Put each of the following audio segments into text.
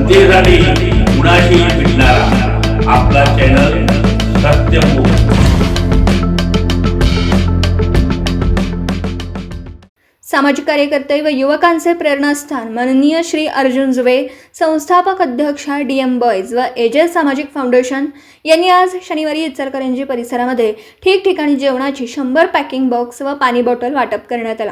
जनतेसाठी कुणाशी भेटणारा आपला चॅनल सत्यमुख। सामाजिक कार्यकर्ते व युवकांचे प्रेरणास्थान माननीय श्री अर्जुन जुवे, संस्थापक अध्यक्ष DM बॉयज व एजेस सामाजिक फाउंडेशन यांनी आज शनिवारी इचलकरंजी परिसरामध्ये ठिकठिकाणी जेवणाची 100 पॅकिंग बॉक्स व पाणी बॉटल वाटप करण्यात आला।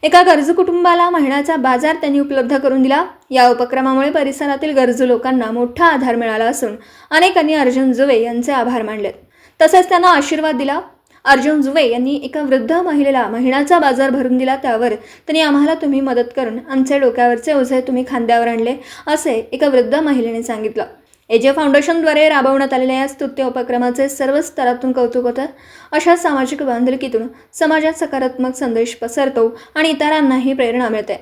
एका गरजू कुटुंबाला महिन्याचा बाजार त्यांनी उपलब्ध करून दिला। या उपक्रमामुळे परिसरातील गरजू लोकांना मोठा आधार मिळाला असून अनेकांनी अर्जुन जुवे यांचे आभार मानले, तसेच त्यांना आशीर्वाद दिला। अर्जुन जुवे यांनी एका वृद्ध महिलेला महिन्याचा बाजार भरून दिला, त्यावर त्यांनी आम्हाला तुम्ही मदत करून आमचे डोक्यावरचे ओझे तुम्ही खांद्यावर आणले, असे एका वृद्ध महिलेने सांगितलं। एजे फाउंडेशनद्वारे राबवण्यात आलेल्या या स्तुत्य उपक्रमाचे सर्व स्तरातून कौतुक होतं। अशा सामाजिक बांधिलकीतून समाजात सकारात्मक संदेश पसरतो आणि इतरांनाही प्रेरणा मिळते।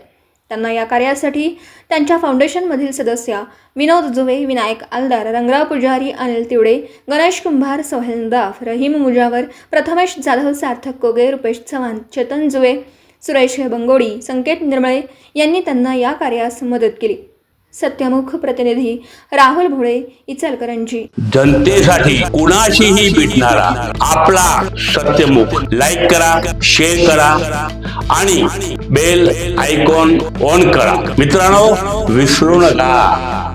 त्यांना या कार्यासाठी त्यांच्या फाउंडेशनमधील सदस्य विनोद जुवे, विनायक आलदार, रंगराव पुजारी, अनिल तिवडे, गणेश कुंभार, सोहेल दाफ, रहीम मुजावर, प्रथमेश जाधव, सार्थक कोगे, रुपेश चव्हाण, चेतन जुवे, सुरेश बंगोडी, संकेत निर्मळे यांनी त्यांना या कार्यास मदत केली। सत्यमुख प्रतिनिधी राहुल भोळे, इचलकरंजी। जनतेसाठी कुणाशीही भेटणारा आपला सत्यमुख। लाईक करा, शेअर करा आणि बेल आयकॉन ऑन करा। मित्रांनो, विसरू नका।